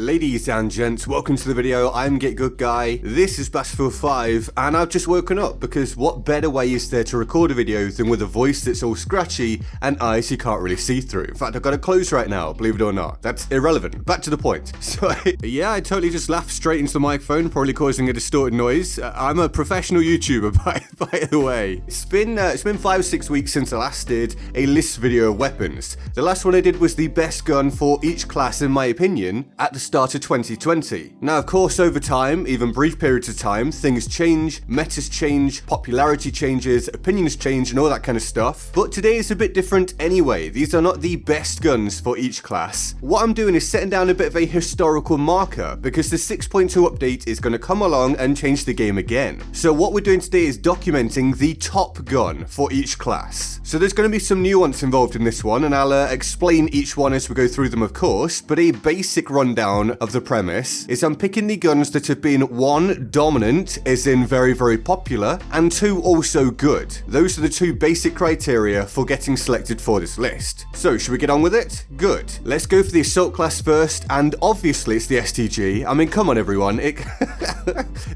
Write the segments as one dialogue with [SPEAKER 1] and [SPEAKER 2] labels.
[SPEAKER 1] Ladies and gents, welcome to the video. I'm GetGoodGuy. This is Battlefield 5, and I've just woken up because what better way is there to record a video than with a voice that's all scratchy and eyes you can't really see through. In fact, I've got it closed right now, believe it or not. That's irrelevant. Back to the point. So, yeah, I totally just laughed straight into the microphone, probably causing a distorted noise. I'm a professional YouTuber, by the way. It's been 5 or 6 weeks since I last did a list video of weapons. The last one I did was the best gun for each class, in my opinion, at the start of 2020. Now, of course, over time, even brief periods of time, things change, metas change, popularity changes, opinions change, and all that kind of stuff. But today is a bit different anyway. These are not the best guns for each class. What I'm doing is setting down a bit of a historical marker, because the 6.2 update is going to come along and change the game again. So what we're doing today is documenting the top gun for each class. So there's going to be some nuance involved in this one, and I'll explain each one as we go through them, of course, but a basic rundown of the premise is I'm picking the guns that have been 1, dominant, as in very, very popular, and 2, also good. Those are the 2 basic criteria for getting selected for this list. So, should we get on with it? Good. Let's go for the assault class first, and obviously it's the STG. I mean, come on everyone,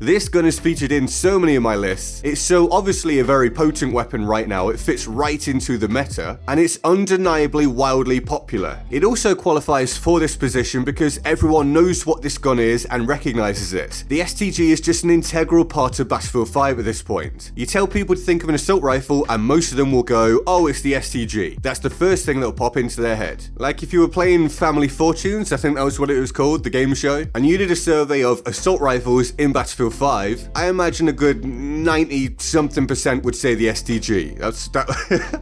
[SPEAKER 1] this gun is featured in so many of my lists. It's so obviously a very potent weapon right now, it fits right into the meta, and it's undeniably wildly popular. It also qualifies for this position because everyone knows what this gun is and recognizes it. The STG is just an integral part of Battlefield 5 at this point. You tell people to think of an assault rifle and most of them will go, oh, it's the STG. That's the first thing that'll pop into their head. Like if you were playing Family Fortunes, I think that was what it was called, the game show, and you did a survey of assault rifles in Battlefield 5, I imagine a good 90-something% would say the STG.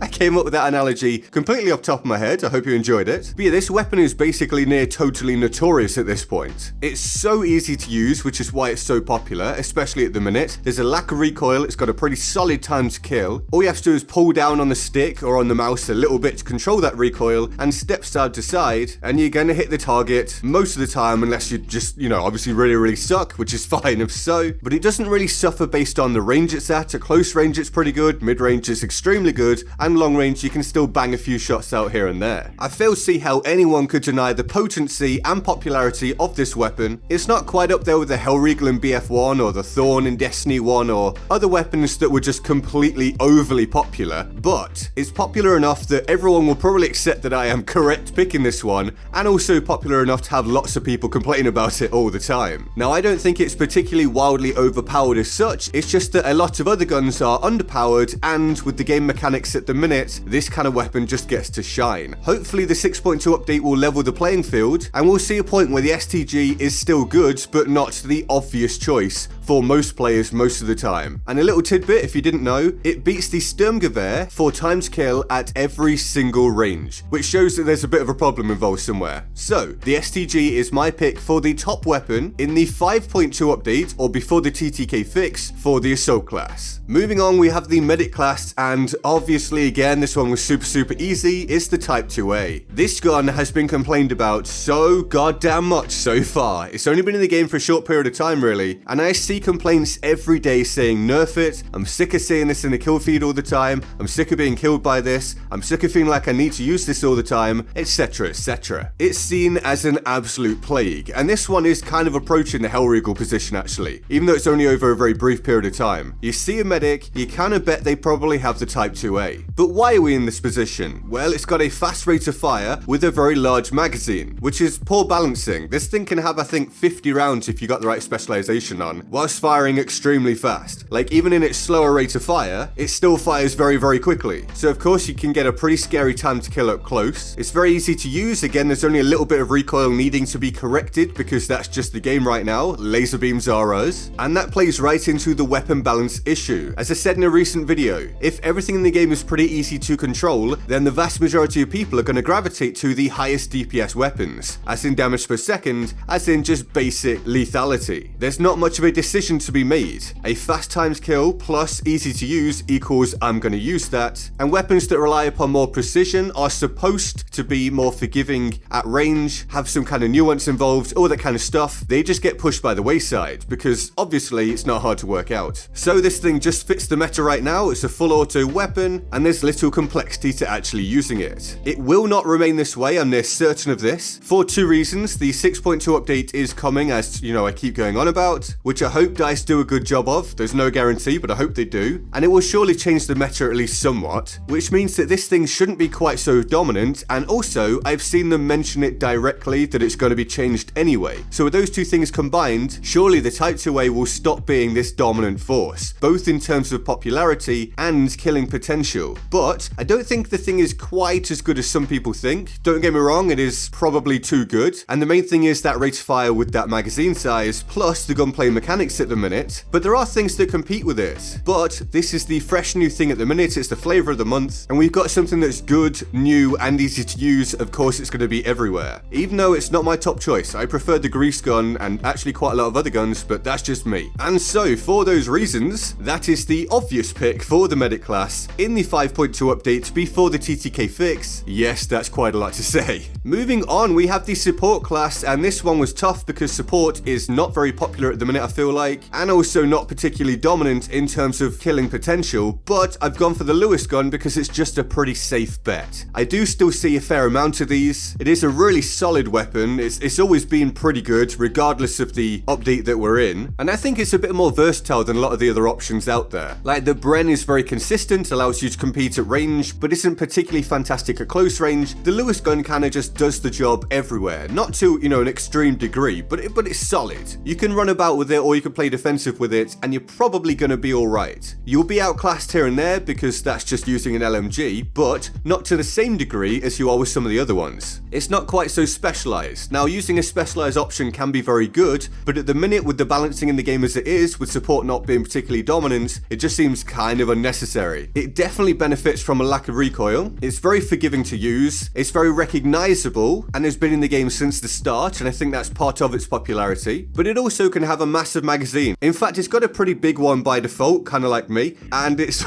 [SPEAKER 1] I came up with that analogy completely off the top of my head. I hope you enjoyed it. But yeah, this weapon is basically near totally notorious at this point. It's so easy to use, which is why it's so popular, especially at the minute. There's a lack of recoil, it's got a pretty solid time to kill. All you have to do is pull down on the stick or on the mouse a little bit to control that recoil and step side to side, and you're gonna hit the target most of the time, unless you just, obviously really suck, which is fine if so, but it doesn't really suffer based on the range it's at. At close range it's pretty good, mid-range it's extremely good, and long range you can still bang a few shots out here and there. I fail to see how anyone could deny the potency and popularity of this weapon. It's not quite up there with the Hellregal in BF1 or the Thorn in Destiny 1 or other weapons that were just completely overly popular, but it's popular enough that everyone will probably accept that I am correct picking this one, and also popular enough to have lots of people complain about it all the time. Now, I don't think it's particularly wildly overpowered as such, it's just that a lot of other guns are underpowered, and with the game mechanics at the minute, this kind of weapon just gets to shine. Hopefully the 6.2 update will level the playing field, and we'll see a point where the STG is still good, but not the obvious choice for most players most of the time. And a little tidbit, if you didn't know, it beats the Sturmgewehr for time to kill at every single range, which shows that there's a bit of a problem involved somewhere. So, the STG is my pick for the top weapon in the 5.2 update, or before the TTK fix, for the assault class. Moving on, we have the medic class, and obviously again, this one was super easy, it's the Type 2A. This gun has been complained about so goddamn much so far. It's only been in the game for a short period of time really, and I see complaints every day saying nerf it, I'm sick of seeing this in the kill feed all the time, I'm sick of being killed by this, I'm sick of feeling like I need to use this all the time, etc, etc. It's seen as an absolute plague, and this one is kind of approaching the Hellregal position actually, even though it's only over a very brief period of time. You see a medic, you kind of bet they probably have the Type 2A. But why are we in this position? Well, it's got a fast rate of fire with a very large magazine, which is poor balancing. This thing can have, I think, 50 rounds if you got the right specialization on, whilst firing extremely fast. Like, even in its slower rate of fire, it still fires very quickly. So of course you can get a pretty scary time to kill up close. It's very easy to use. Again, there's only a little bit of recoil needing to be corrected because that's just the game right now. Laser beams are us. And that plays right into the weapon balance issue. As I said in a recent video, if everything in the game is pretty easy to control, then the vast majority of people are going to gravitate to the highest DPS weapons, as in damage per second, as in just basic lethality. There's not much of a decision decision to be made. A fast times kill plus easy to use equals I'm going to use that. And weapons that rely upon more precision are supposed to be more forgiving at range, have some kind of nuance involved, all that kind of stuff. They just get pushed by the wayside because obviously it's not hard to work out. So this thing just fits the meta right now. It's a full auto weapon and there's little complexity to actually using it. It will not remain this way, I'm near certain of this, for two reasons. The 6.2 update is coming, as you know I keep going on about, which I hope DICE do a good job of. There's no guarantee, but I hope they do. And it will surely change the meta at least somewhat, which means that this thing shouldn't be quite so dominant. And also, I've seen them mention it directly that it's going to be changed anyway. So with those two things combined, surely the Type 2A will stop being this dominant force, both in terms of popularity and killing potential. But I don't think the thing is quite as good as some people think. Don't get me wrong, it is probably too good. And the main thing is that rate of fire with that magazine size, plus the gunplay mechanics at the minute. But there are things that compete with it. But this is the fresh new thing at the minute, it's the flavour of the month, and we've got something that's good, new, and easy to use. Of course it's going to be everywhere. Even though it's not my top choice, I prefer the grease gun and actually quite a lot of other guns, but that's just me. And so, for those reasons, that is the obvious pick for the medic class in the 5.2 update before the TTK fix. Yes, that's quite a lot to say. Moving on, we have the support class, and this one was tough because support is not very popular at the minute, I feel like, and also not particularly dominant in terms of killing potential, but I've gone for the Lewis gun because it's just a pretty safe bet. I do still see a fair amount of these. It is a really solid weapon. It's always been pretty good, regardless of the update that we're in, and I think it's a bit more versatile than a lot of the other options out there. Like the Bren is very consistent, allows you to compete at range, but isn't particularly fantastic at close range. The Lewis gun kind of just does the job everywhere, not to, you know, an extreme degree, but it's solid. You can run about with it or you can play defensive with it and you're probably going to be alright. You'll be outclassed here and there because that's just using an LMG, but not to the same degree as you are with some of the other ones. It's not quite so specialized. Now, using a specialized option can be very good, but at the minute with the balancing in the game as it is, with support not being particularly dominant, it just seems kind of unnecessary. It definitely benefits from a lack of recoil. It's very forgiving to use. It's very recognizable and has been in the game since the start, and I think that's part of its popularity. But it also can have a massive magazine. In fact, it's got a pretty big one by default, kind of like me, and it's the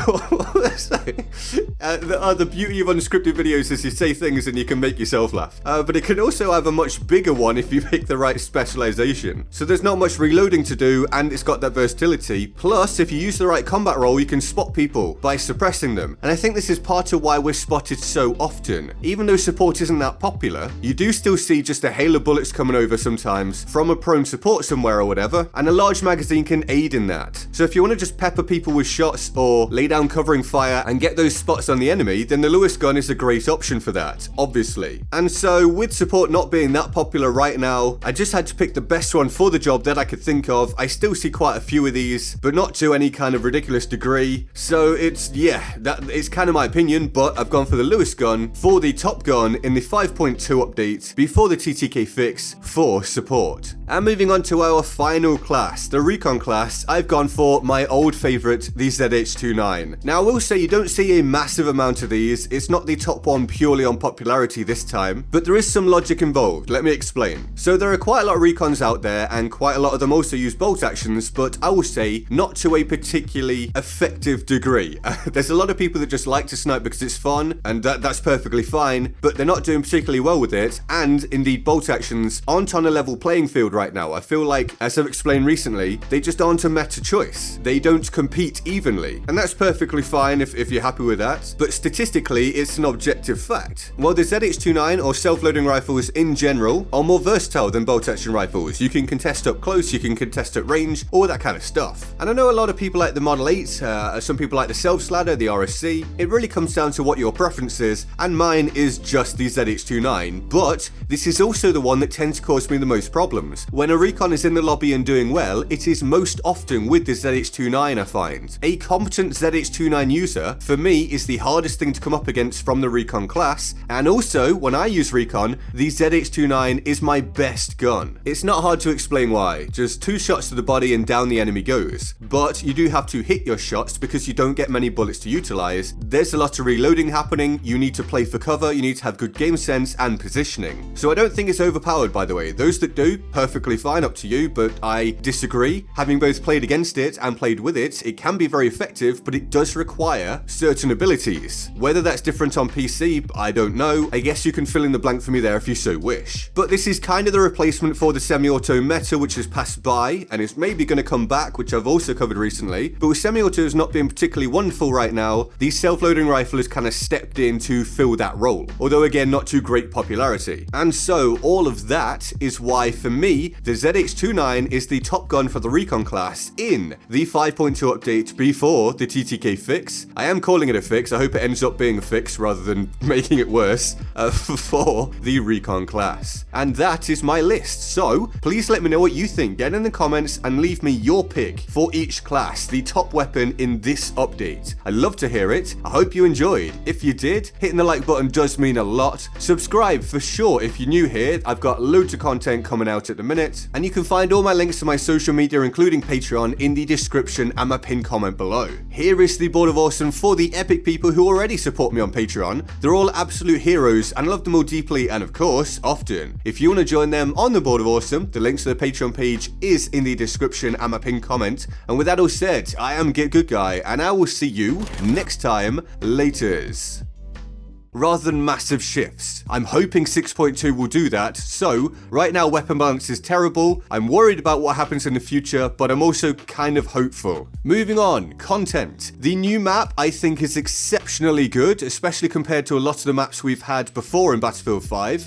[SPEAKER 1] beauty of unscripted videos is you say things and you can make yourself laugh. But it can also have a much bigger one if you pick the right specialization. So there's not much reloading to do, and it's got that versatility. Plus, if you use the right combat role, you can spot people by suppressing them. And I think this is part of why we're spotted so often. Even though support isn't that popular, you do still see just a hail of bullets coming over sometimes from a prone support somewhere or whatever, and a large magazine can aid in that. So if you want to just pepper people with shots or lay down covering fire and get those spots on the enemy, then the Lewis gun is a great option for that, obviously. And so with support not being that popular right now, I just had to pick the best one for the job that I could think of. I still see quite a few of these, but not to any kind of ridiculous degree. So it's, yeah, that is kind of my opinion, but I've gone for the Lewis gun for the top gun in the 5.2 update before the TTK fix for support. And moving on to our final class, the recon class, I've gone for my old favorite, the ZH29. Now I will say you don't see a massive amount of these. It's not the top one purely on popularity this time, but there is some logic involved. Let me explain. So there are quite a lot of recons out there, and quite a lot of them also use bolt actions, but I will say not to a particularly effective degree. There's a lot of people that just like to snipe because it's fun, and that's perfectly fine, but they're not doing particularly well with it, and indeed bolt actions aren't on a level playing field right now. I feel like, as I've explained recently, they just aren't a meta choice. They don't compete evenly, and that's perfectly fine if you're happy with that, but statistically it's an objective fact. While the ZH29 or self-loading rifles in general are more versatile than bolt action rifles. You can contest up close, you can contest at range, all that kind of stuff. And I know a lot of people like the Model 8, some people like the self-sladder, the RSC. It really comes down to what your preference is, and mine is just the ZH29, but this is also the one that tends to cause me the most problems. When a recon is in the lobby and doing well, it is most often with the ZH29, I find. A competent ZH29 user, for me, is the hardest thing to come up against from the recon class, and also, when I use recon, the ZH29 is my best gun. It's not hard to explain why. Just 2 shots to the body and down the enemy goes. But you do have to hit your shots because you don't get many bullets to utilize. There's a lot of reloading happening, you need to play for cover, you need to have good game sense and positioning. So I don't think it's overpowered, by the way. Those that do, perfectly fine, up to you, but I disagree agree. Having both played against it and played with it, it can be very effective, but it does require certain abilities. Whether that's different on PC, I don't know. I guess you can fill in the blank for me there if you so wish. But this is kind of the replacement for the semi-auto meta, which has passed by, and is maybe going to come back, which I've also covered recently. But with semi-autos not being particularly wonderful right now, the self-loading rifle has kind of stepped in to fill that role. Although again, not too great popularity. And so all of that is why, for me, the ZH29 is the top gun for the recon class in the 5.2 update before the TTK fix. I am calling it a fix. I hope it ends up being a fix rather than making it worse for the recon class. And that is my list. So please let me know what you think. Get in the comments and leave me your pick for each class, the top weapon in this update. I'd love to hear it. I hope you enjoyed. If you did, hitting the like button does mean a lot. Subscribe for sure if you're new here. I've got loads of content coming out at the minute, and you can find all my links to my social media, including Patreon, in the description and my pinned comment below. Here is the Board of Awesome for the epic people who already support me on Patreon. They're all absolute heroes and I love them all deeply and of course, often. If you want to join them on the Board of Awesome, the link to the Patreon page is in the description and my pinned comment. And with that all said, I am GetGoodGuy and I will see you next time. Laters. Rather than massive shifts. I'm hoping 6.2 will do that, so right now weapon balance is terrible, I'm worried about what happens in the future, but I'm also kind of hopeful. Moving on, content. The new map I think is exceptionally good, especially compared to a lot of the maps we've had before in Battlefield 5.